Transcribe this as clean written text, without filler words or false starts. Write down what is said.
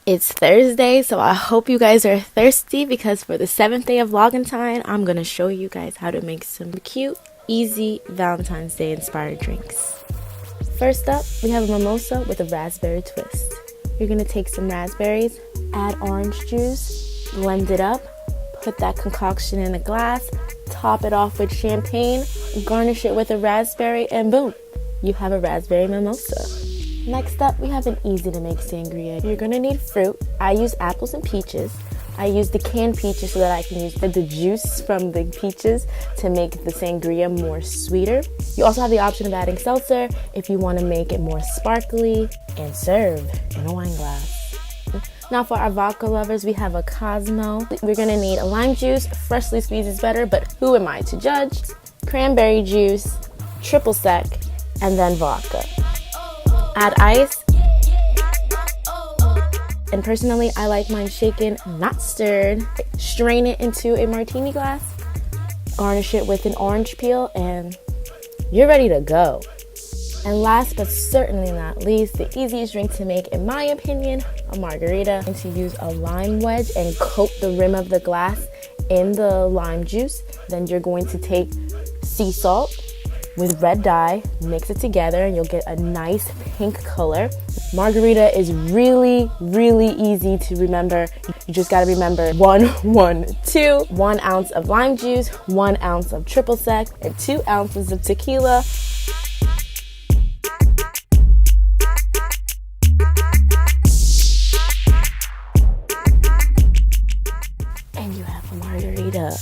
It's Thursday, so I hope you guys are thirsty because for the 7th day of Vlogentine, I'm going to show you guys how to make some cute, easy Valentine's Day inspired drinks. First up, we have a mimosa with a raspberry twist. You're going to take some raspberries, add orange juice, blend it up, put that concoction in a glass, top it off with champagne, garnish it with a raspberry, and boom, you have a raspberry mimosa. Next up, we have an easy to make sangria. You're gonna need fruit. I use apples and peaches. I use the canned peaches so that I can use the juice from the peaches to make the sangria more sweeter. You also have the option of adding seltzer if you want to make it more sparkly, and serve in a wine glass. Now for our vodka lovers, we have a Cosmo. We're gonna need a lime juice, freshly squeezed is better, but who am I to judge? Cranberry juice, triple sec, and then vodka. Add ice, and personally I like mine shaken, not stirred. Strain it into a martini glass, garnish it with an orange peel, and you're ready to go. And last but certainly not least, the easiest drink to make in my opinion, a margarita. And to use a lime wedge and coat the rim of the glass in the lime juice. Then you're going to take sea salt with red dye, mix it together, and you'll get a nice pink color. Margarita is really, really easy to remember. You just gotta remember 1, 1, 2, 1 ounce of lime juice, 1 ounce of triple sec, and 2 ounces of tequila. And you have a margarita.